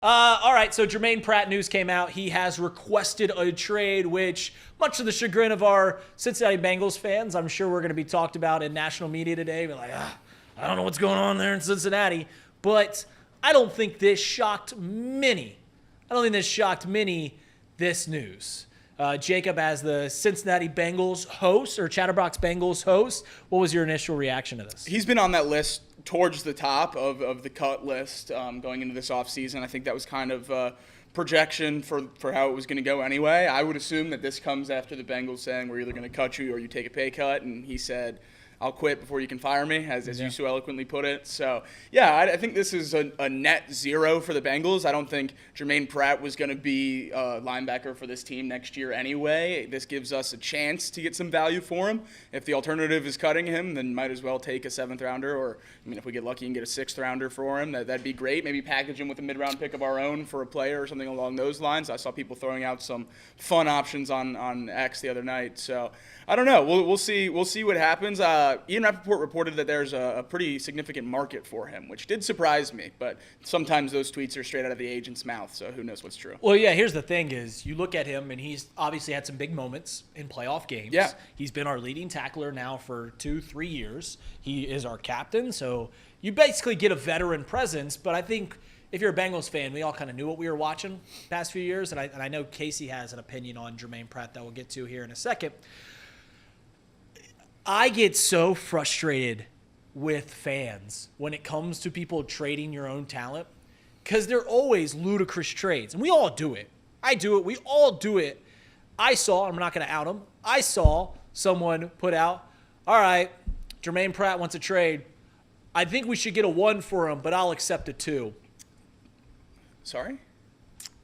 All right, so Germaine Pratt news came out. He has requested a trade, which, much to the chagrin of our Cincinnati Bengals fans, I'm sure we're going to be talked about in national media today. We're like, I don't know what's going on there in Cincinnati. But I don't think this shocked many. This news. Jacob, as the Cincinnati Bengals host, or Chatterbox Bengals host, what was your initial reaction to this? He's been on that list towards the top of the cut list going into this offseason. I think that was kind of projection for how it was going to go anyway. I would assume that this comes after the Bengals saying we're either going to cut you or you take a pay cut, and he said, I'll quit before you can fire me, as you so eloquently put it. So, yeah, I think this is a net zero for the Bengals. I don't think Germaine Pratt was going to be a linebacker for this team next year anyway. This gives us a chance to get some value for him. If the alternative is cutting him, then might as well take a 7th-rounder, or, if we get lucky and get a 6th-rounder for him, that'd be great. Maybe package him with a mid-round pick of our own for a player or something along those lines. I saw people throwing out some fun options on X the other night. So, I don't know. We'll see what happens. Ian Rappaport reported that there's a pretty significant market for him, which did surprise me. But sometimes those tweets are straight out of the agent's mouth, so who knows what's true. Well, yeah, here's the thing is you look at him, and he's obviously had some big moments in playoff games. Yeah. He's been our leading tackler now for 2-3 years. He is our captain, so you basically get a veteran presence. But I think if you're a Bengals fan, we all kind of knew what we were watching the past few years. And I know Casey has an opinion on Germaine Pratt that we'll get to here in a second. I get so frustrated with fans when it comes to people trading your own talent because they're always ludicrous trades. And we all do it. I do it. We all do it. I'm not going to out them. I saw someone put out, all right, Germaine Pratt wants a trade. I think we should get a 1 for him, but I'll accept a 2. Sorry?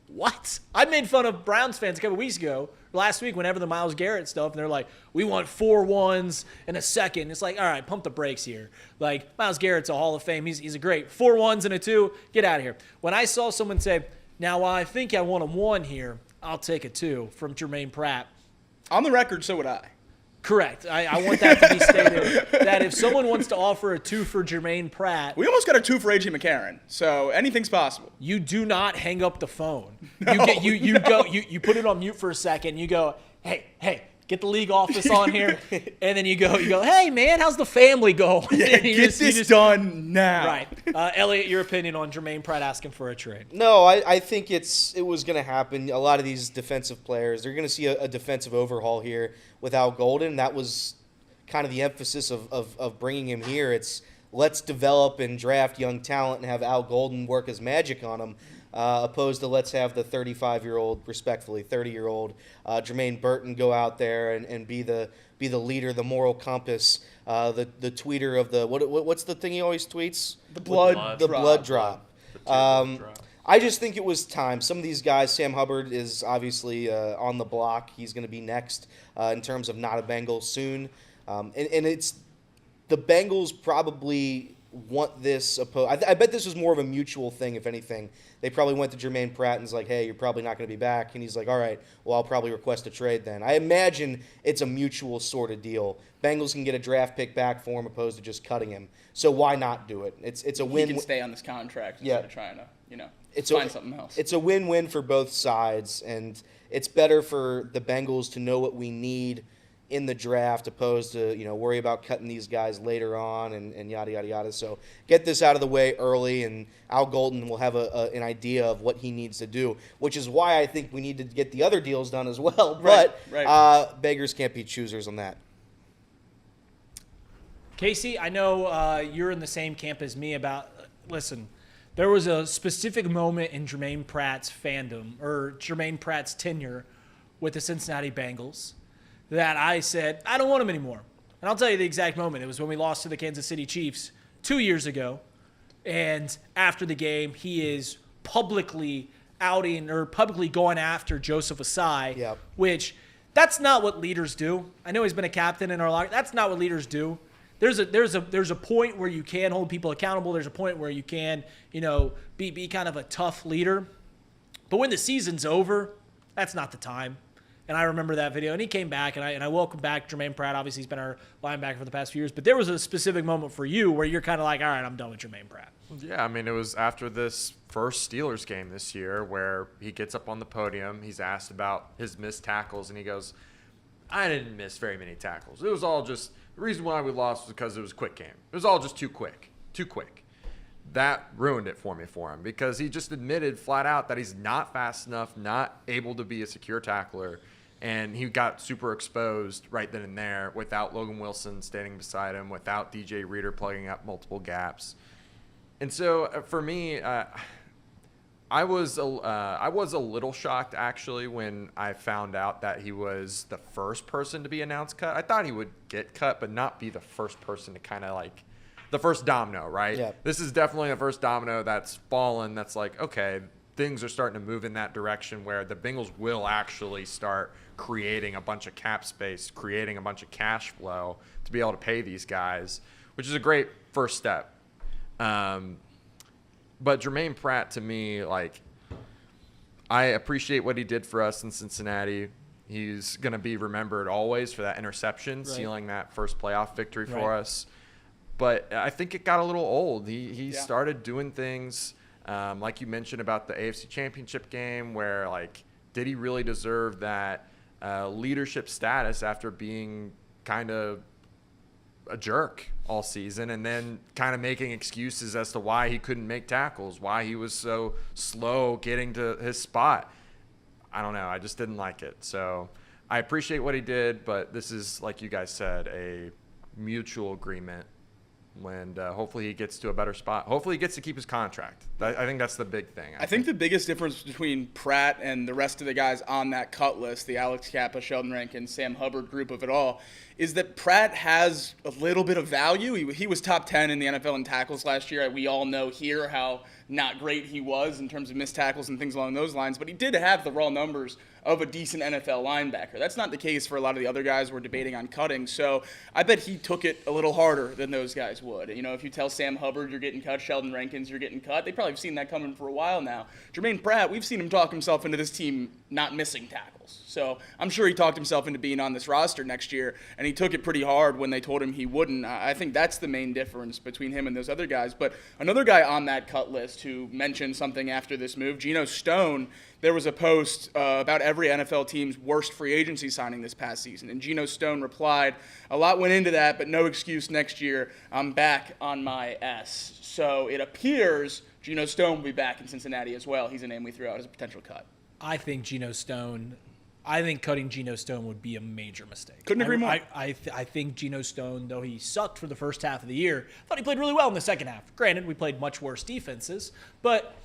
What? I made fun of Browns fans a couple weeks ago, last week, whenever the Myles Garrett stuff, and they're like, we want 4 1s and a second. It's like, all right, pump the brakes here. Like, Myles Garrett's a Hall of Fame. He's a great 4 1s and a 2. Get out of here. When I saw someone say, now, while I think I want a 1 here, I'll take a 2 from Germaine Pratt. On the record, so would I. Correct. I want that to be stated, that if someone wants to offer a 2 for Germaine Pratt. We almost got a 2 for A.J. McCarron, so anything's possible. You do not hang up the phone. No, you put it on mute for a second. You go, hey, get the league office on here, and then you go, hey man, how's the family going? Yeah, get this done now. Right, Elliot, your opinion on Germaine Pratt asking for a trade? No, I think it was going to happen. A lot of these defensive players, they're going to see a defensive overhaul here with Al Golden. That was kind of the emphasis of bringing him here. It's let's develop and draft young talent and have Al Golden work his magic on them. Opposed to let's have the 35-year-old, respectfully 30-year-old Jermaine Burton go out there and be the leader, the moral compass, the tweeter of the what's the thing he always tweets? The blood drop. I just think it was time. Some of these guys, Sam Hubbard is obviously on the block. He's going to be next in terms of not a Bengal soon, and it's the Bengals probably want this. I bet this was more of a mutual thing, if anything. They probably went to Germaine Pratt and was like, hey, you're probably not going to be back. And he's like, all right, well, I'll probably request a trade then. I imagine it's a mutual sort of deal. Bengals can get a draft pick back for him opposed to just cutting him. So why not do it? It's a win. He can stay on this contract instead of trying to, find something else. It's a win-win for both sides, and it's better for the Bengals to know what we need in the draft opposed to, worry about cutting these guys later on and yada, yada, yada. So get this out of the way early, and Al Golden will have an idea of what he needs to do, which is why I think we need to get the other deals done as well. But beggars can't be choosers on that. Casey, I know you're in the same camp as me listen, there was a specific moment in Germaine Pratt's fandom or Germaine Pratt's tenure with the Cincinnati Bengals that I said, I don't want him anymore. And I'll tell you the exact moment. It was when we lost to the Kansas City Chiefs 2 years ago. And after the game, he is publicly going after Joseph Asai, which that's not what leaders do. I know he's been a captain in our locker. That's not what leaders do. There's a point where you can hold people accountable. There's a point where you can, be kind of a tough leader. But when the season's over, that's not the time. And I remember that video. And he came back, and I welcome back Germaine Pratt. Obviously, he's been our linebacker for the past few years. But there was a specific moment for you where you're kind of like, all right, I'm done with Germaine Pratt. Yeah, I mean, it was after this first Steelers game this year where he gets up on the podium. He's asked about his missed tackles, and he goes, I didn't miss very many tackles. It was all just – the reason why we lost was because it was a quick game. It was all just too quick. That ruined it for him because he just admitted flat out that he's not fast enough, not able to be a secure tackler, and he got super exposed right then and there without Logan Wilson standing beside him, without DJ Reader plugging up multiple gaps. And so for me, I was a little shocked actually when I found out that he was the first person to be announced cut. I thought he would get cut, but not be the first person to kind of like the first domino, right? Yeah. This is definitely the first domino that's fallen. That's like, okay, things are starting to move in that direction where the Bengals will actually start creating a bunch of cap space, creating a bunch of cash flow to be able to pay these guys, which is a great first step. But Germaine Pratt, to me, like, I appreciate what he did for us in Cincinnati. He's going to be remembered always for that interception, sealing that first playoff victory for us. But I think it got a little old. He started doing things, like you mentioned about the AFC Championship game, where, like, did he really deserve that leadership status after being kind of a jerk all season and then kind of making excuses as to why he couldn't make tackles, why he was so slow getting to his spot. I don't know. I just didn't like it. So I appreciate what he did, but this is, like you guys said, a mutual agreement. And hopefully he gets to a better spot. Hopefully he gets to keep his contract. I think that's the big thing. I think the biggest difference between Pratt and the rest of the guys on that cut list, the Alex Kappa, Sheldon Rankins, Sam Hubbard group of it all, is that Pratt has a little bit of value. He was top 10 in the NFL in tackles last year. We all know here how not great he was in terms of missed tackles and things along those lines, but he did have the raw numbers of a decent NFL linebacker. That's not the case for a lot of the other guys we're debating on cutting, so I bet he took it a little harder than those guys would. You know, if you tell Sam Hubbard you're getting cut, Sheldon Rankins you're getting cut, they probably have seen that coming for a while now. Germaine Pratt, we've seen him talk himself into this team not missing tackles. So I'm sure he talked himself into being on this roster next year, and he took it pretty hard when they told him he wouldn't. I think that's the main difference between him and those other guys. But another guy on that cut list who mentioned something after this move, Geno Stone, there was a post about every NFL team's worst free agency signing this past season, and Geno Stone replied, a lot went into that, but no excuse next year. I'm back on my S. So it appears Geno Stone will be back in Cincinnati as well. He's a name we threw out as a potential cut. I think cutting Geno Stone would be a major mistake. Couldn't agree more. I think Geno Stone, though he sucked for the first half of the year, thought he played really well in the second half. Granted, we played much worse defenses, but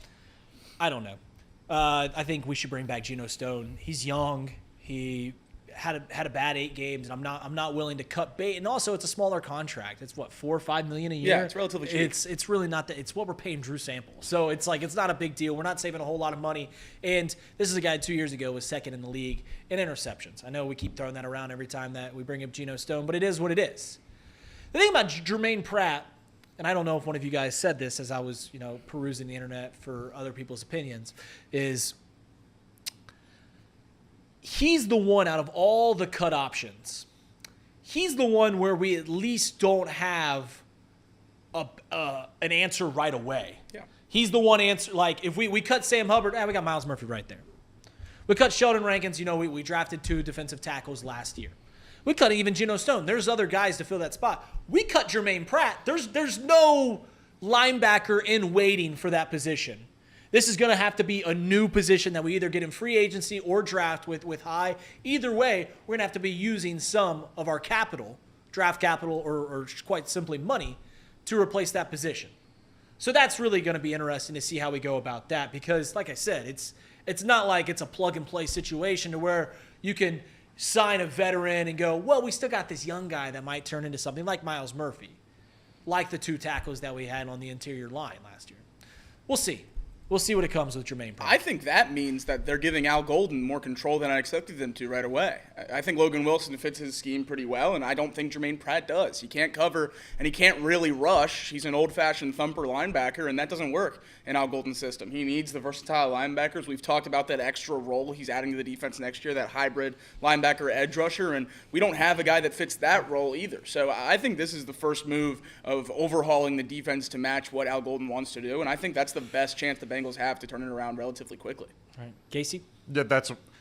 I don't know. I think we should bring back Geno Stone. He's young. He had a bad 8 games, and I'm not willing to cut bait. And also, it's a smaller contract. It's what, $4 or $5 million a year. Yeah, it's relatively cheap. It's really not that. It's what we're paying Drew Sample. So it's like it's not a big deal. We're not saving a whole lot of money. And this is a guy 2 years ago was second in the league in interceptions. I know we keep throwing that around every time that we bring up Geno Stone, but it is what it is. The thing about Germaine Pratt, and I don't know if one of you guys said this as I was, perusing the internet for other people's opinions, is he's the one out of all the cut options. He's the one where we at least don't have an answer right away. Yeah. He's the one answer. Like if we cut Sam Hubbard, we got Miles Murphy right there. We cut Sheldon Rankins. We drafted 2 defensive tackles last year. We cut even Geno Stone. There's other guys to fill that spot. We cut Germaine Pratt. There's no linebacker in waiting for that position. This is going to have to be a new position that we either get in free agency or draft with high. Either way, we're going to have to be using some of our capital, draft capital or quite simply money, to replace that position. So that's really going to be interesting to see how we go about that because, like I said, it's not like it's a plug-and-play situation to where you can – sign a veteran and go, well, we still got this young guy that might turn into something like Miles Murphy, like the 2 tackles that we had on the interior line last year. We'll see. we'll see what it comes with Germaine Pratt. I think that means that they're giving Al Golden more control than I expected them to right away. I think Logan Wilson fits his scheme pretty well, and I don't think Germaine Pratt does. He can't cover, and he can't really rush. He's an old-fashioned thumper linebacker, and that doesn't work in Al Golden's system. He needs the versatile linebackers. We've talked about that extra role he's adding to the defense next year, that hybrid linebacker edge rusher, and we don't have a guy that fits that role either. So I think this is the first move of overhauling the defense to match what Al Golden wants to do, and I think that's the best chance the Bengals have to turn it around relatively quickly. All right. Casey? Yeah,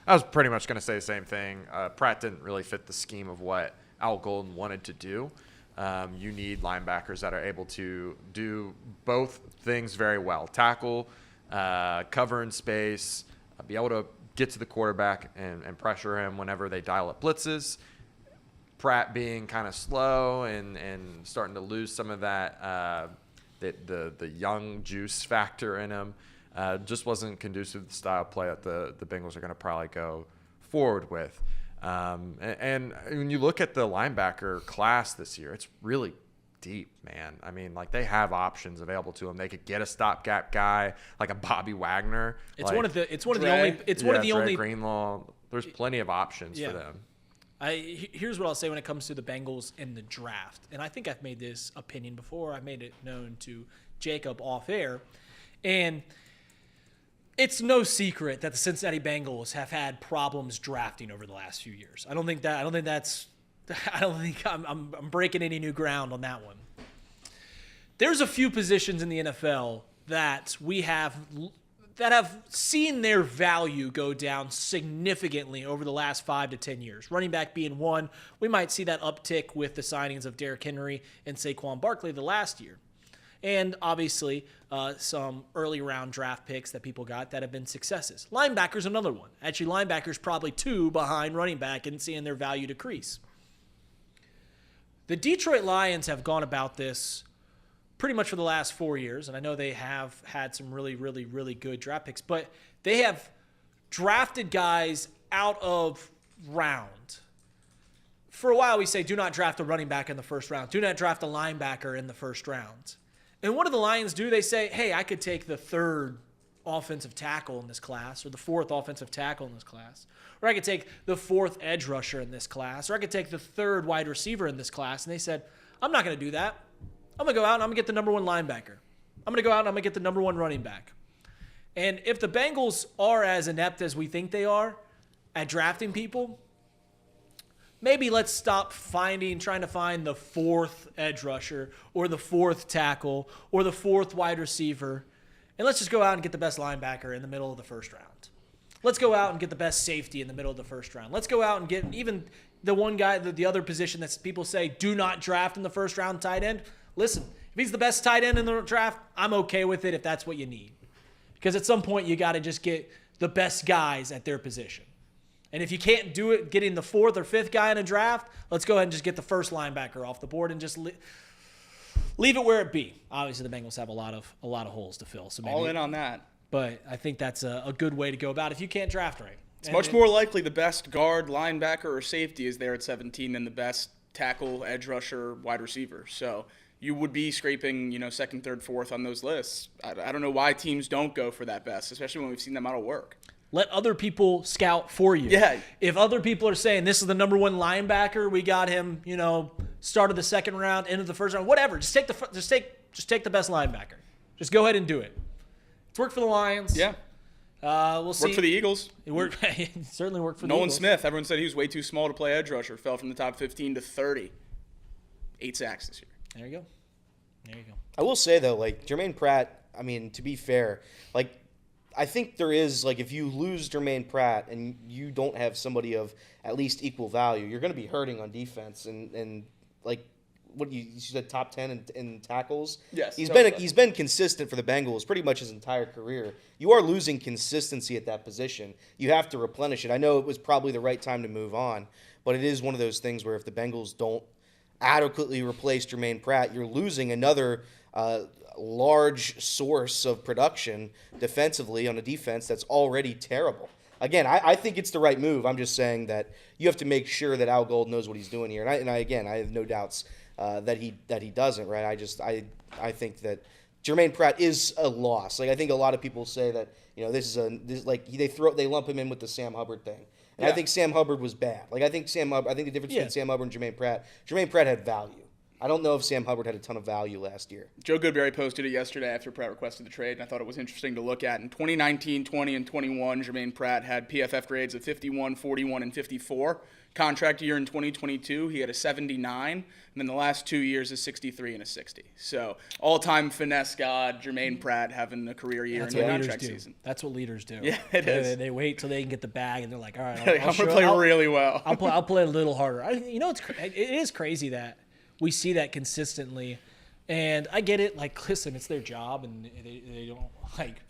I was pretty much going to say the same thing. Pratt didn't really fit the scheme of what Al Golden wanted to do. You need linebackers that are able to do both things very well: tackle, cover in space, be able to get to the quarterback and pressure him whenever they dial up blitzes. Pratt being kind of slow and starting to lose some of that the young juice factor in him. Just wasn't conducive to the style of play that the Bengals are going to probably go forward with. And when you look at the linebacker class this year, it's really deep, man. I mean, like, they have options available to them. They could get a stopgap guy like a Bobby Wagner. It's one of the only Greenlaw. There's plenty of options for them. Here's what I'll say when it comes to the Bengals in the draft, and I think I've made this opinion before. I made it known to Jacob off air, and it's no secret that the Cincinnati Bengals have had problems drafting over the last few years. I don't think I'm breaking any new ground on that one. There's a few positions in the NFL that have seen their value go down significantly over the last 5 to 10 years. Running back being one. We might see that uptick with the signings of Derrick Henry and Saquon Barkley the last year. And obviously some early round draft picks that people got that have been successes. Linebacker's another one. Actually, linebacker's probably 2 behind running back and seeing their value decrease. The Detroit Lions have gone about this pretty much for the last 4 years, and I know they have had some really, really, really good draft picks, but they have drafted guys out of round. For a while, we say, do not draft a running back in the first round. Do not draft a linebacker in the first round. And what do the Lions do? They say, hey, I could take the 3rd offensive tackle in this class, or the 4th offensive tackle in this class, or I could take the 4th edge rusher in this class, or I could take the 3rd wide receiver in this class. And they said, I'm not going to do that. I'm going to go out and I'm going to get the number 1 linebacker. I'm going to go out and I'm going to get the number 1 running back. And if the Bengals are as inept as we think they are at drafting people, maybe let's stop trying to find the 4th edge rusher or the 4th tackle or the 4th wide receiver, and let's just go out and get the best linebacker in the middle of the first round. Let's go out and get the best safety in the middle of the first round. Let's go out and get even the one guy, the other position that people say do not draft in the first round, tight end. Listen, if he's the best tight end in the draft, I'm okay with it if that's what you need. Because at some point, you got to just get the best guys at their position. And if you can't do it getting the 4th or 5th guy in a draft, let's go ahead and just get the first linebacker off the board and just leave it where it be. Obviously, the Bengals have a lot of holes to fill. So maybe, all in on that. But I think that's a good way to go about it if you can't draft right. It's much more likely the best guard, linebacker, or safety is there at 17 than the best tackle, edge rusher, wide receiver. So you would be scraping, 2nd, 3rd, 4th on those lists. I don't know why teams don't go for that best, especially when we've seen that model work. Let other people scout for you. Yeah. If other people are saying this is the number 1 linebacker, we got him, start of the 2nd round, end of the 1st round, whatever. Just take the best linebacker. Just go ahead and do it. It's worked for the Lions. Yeah. We'll see. Worked for the Eagles. It certainly worked for the Nolan Eagles. Smith. Everyone said he was way too small to play edge rusher. Fell from the top 15 to 30. 8 sacks this year. There you go. I will say, though, Germaine Pratt, I mean, to be fair, I think there is, if you lose Germaine Pratt and you don't have somebody of at least equal value, you're going to be hurting on defense. And what you said, top 10 in tackles? Yes. He's been consistent for the Bengals pretty much his entire career. You are losing consistency at that position. You have to replenish it. I know it was probably the right time to move on, but it is one of those things where if the Bengals don't adequately replace Germaine Pratt, you're losing another large source of production defensively on a defense that's already terrible. Again, I think it's the right move. I'm just saying that you have to make sure that Al Gold knows what he's doing here. And I have no doubts that he doesn't, right? I think that Germaine Pratt is a loss. Like I think a lot of people say that they lump him in with the Sam Hubbard thing, and I think Sam Hubbard was bad. Like I think the difference between Sam Hubbard and Germaine Pratt had value. I don't know if Sam Hubbard had a ton of value last year. Joe Goodberry posted it yesterday after Pratt requested the trade, and I thought it was interesting to look at. In 2019, 20, and 21, Germaine Pratt had PFF grades of 51, 41, and 54. Contract year in 2022, he had a 79, and then the last 2 years, a 63 and a 60. So all-time finesse god, Germaine Pratt having a career year in the contract season. That's what leaders do. Yeah, it is. They wait till they can get the bag, and they're like, all right, I'm going to play really well. I'll play a little harder. It is crazy that we see that consistently, and I get it. Like, listen, it's their job, and they don't like.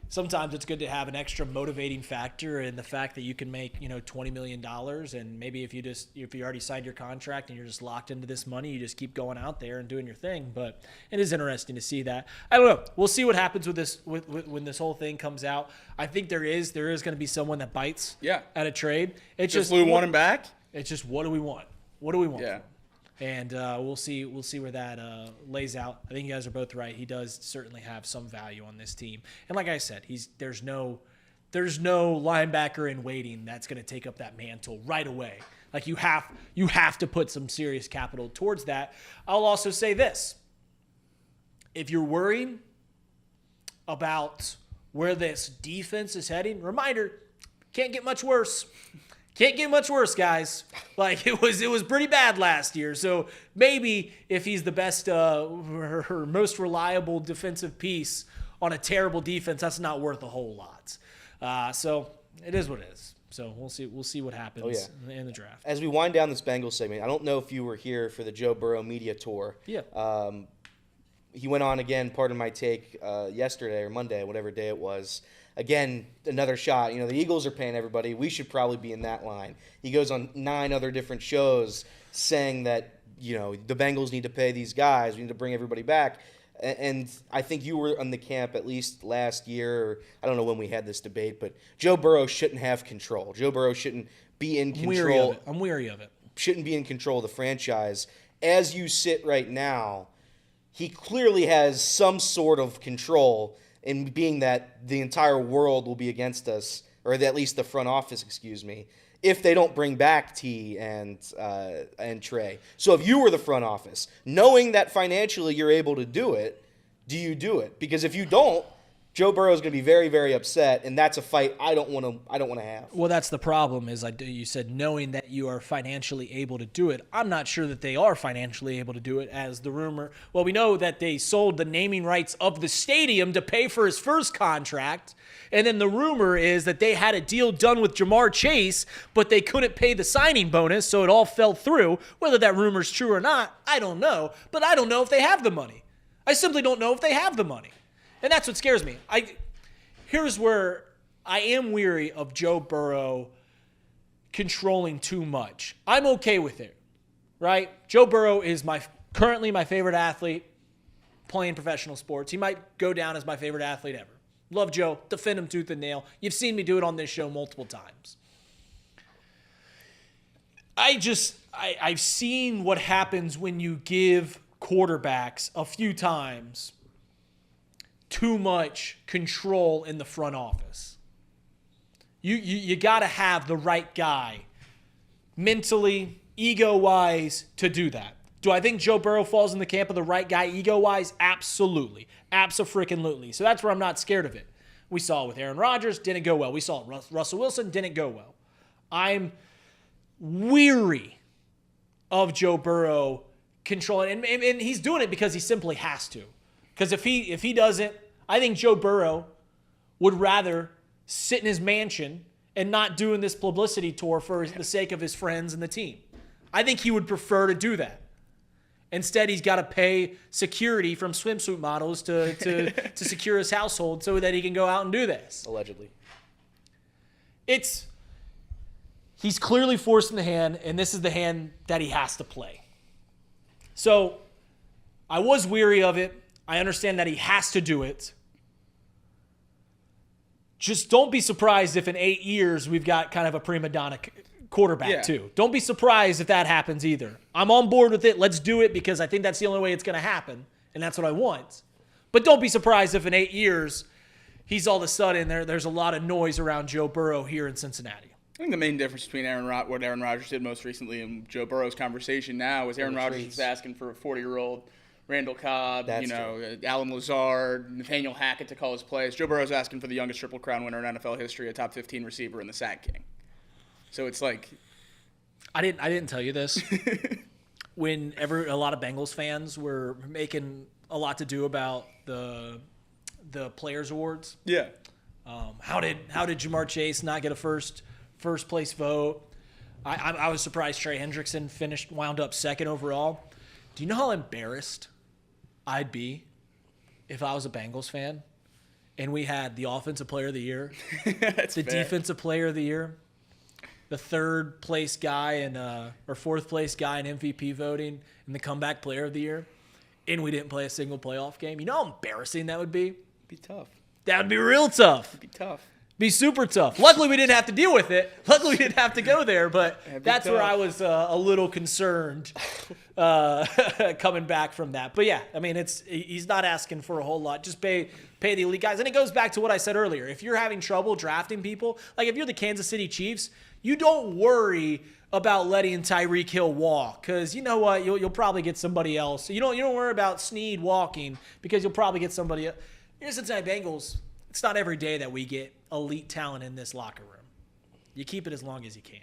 Sometimes it's good to have an extra motivating factor in the fact that you can make $20 million, and maybe if you already signed your contract and you're just locked into this money, you just keep going out there and doing your thing. But it is interesting to see that. I don't know. We'll see what happens with this when this whole thing comes out. I think there is going to be someone that bites at a trade. It's just Lou want him back. It's just what do we want? What do we want? Yeah. And we'll see where that lays out. I think you guys are both right. He does certainly have some value on this team. And like I said, there's no linebacker in waiting that's going to take up that mantle right away. Like you have to put some serious capital towards that. I'll also say this. If you're worried about where this defense is heading, reminder, can't get much worse. Can't get much worse, guys. Like it was pretty bad last year. So maybe if he's the best or most reliable defensive piece on a terrible defense, that's not worth a whole lot. So it is what it is. So we'll see what happens in the draft. As we wind down this Bengals segment, I don't know if you were here for the Joe Burrow media tour. Yeah. He went on again, pardon my take, yesterday or Monday, whatever day it was. Again, another shot. The Eagles are paying everybody. We should probably be in that line. He goes on 9 other different shows saying that, the Bengals need to pay these guys. We need to bring everybody back. And I think you were on the camp at least last year. Or I don't know when we had this debate, but Joe Burrow shouldn't have control. Joe Burrow shouldn't be in control. I'm weary of it. Shouldn't be in control of the franchise. As you sit right now, he clearly has some sort of control in being that the entire world will be against us, or at least the front office, if they don't bring back T and Trey. So if you were the front office, knowing that financially you're able to do it, do you do it? Because if you don't, Joe Burrow is going to be very, very upset, and that's a fight I don't want to have. Well, that's the problem. You said knowing that you are financially able to do it. I'm not sure that they are financially able to do it. As the rumor, well, we know that they sold the naming rights of the stadium to pay for his first contract, and then the rumor is that they had a deal done with Jamar Chase, but they couldn't pay the signing bonus, so it all fell through. Whether that rumor is true or not, I don't know. But I don't know if they have the money. I simply don't know if they have the money. And that's what scares me. Here's where I am weary of Joe Burrow controlling too much. I'm okay with it, right? Joe Burrow is currently my favorite athlete playing professional sports. He might go down as my favorite athlete ever. Love Joe. Defend him tooth and nail. You've seen me do it on this show multiple times. I've seen what happens when you give quarterbacks a few times too much control in the front office. You got to have the right guy mentally, ego-wise to do that. Do I think Joe Burrow falls in the camp of the right guy ego-wise? Absolutely. Abso-freaking-lutely. So that's where I'm not scared of it. We saw it with Aaron Rodgers, didn't go well. We saw it with Russell Wilson, didn't go well. I'm weary of Joe Burrow controlling, and he's doing it because he simply has to. Because if he doesn't, I think Joe Burrow would rather sit in his mansion and not doing this publicity tour for the sake of his friends and the team. I think he would prefer to do that. Instead, he's got to pay security from swimsuit models to secure his household so that he can go out and do this. Allegedly. He's clearly forcing the hand, and this is the hand that he has to play. So I was weary of it. I understand that he has to do it. Just don't be surprised if in 8 years we've got kind of a prima donna quarterback too. Don't be surprised if that happens either. I'm on board with it. Let's do it because I think that's the only way it's going to happen, and that's what I want. But don't be surprised if in 8 years he's all of a sudden there's a lot of noise around Joe Burrow here in Cincinnati. I think the main difference between what Aaron Rodgers did most recently and Joe Burrow's conversation now is Aaron Rodgers was asking for a 40-year-old Randall Cobb, Alan Lazard, Nathaniel Hackett to call his plays. Joe Burrow's asking for the youngest Triple Crown winner in NFL history, a top 15 receiver, and the Sack King. So it's like, I didn't tell you this. Whenever a lot of Bengals fans were making a lot to do about the Players Awards. Yeah. How did Jamar Chase not get a first place vote? I was surprised Trey Hendrickson wound up second overall. Do you know how embarrassed I'd be if I was a Bengals fan and we had the Offensive Player of the Year, That's the fair. Defensive Player of the Year, the third place guy or fourth place guy in MVP voting, and the Comeback Player of the Year, and we didn't play a single playoff game? You know how embarrassing that would be? It'd be tough. That would be real tough. It'd be tough. Be super tough. Luckily, we didn't have to deal with it. Luckily, we didn't have to go there, but that's where I was a little concerned coming back from that. But yeah, I mean, he's not asking for a whole lot. Just pay the elite guys. And it goes back to what I said earlier. If you're having trouble drafting people, like if you're the Kansas City Chiefs, you don't worry about letting Tyreek Hill walk, because you know what? You'll probably get somebody else. You don't worry about Snead walking, because you'll probably get somebody else. You're Cincinnati Bengals. It's not every day that we get elite talent in this locker room. You keep it as long as you can.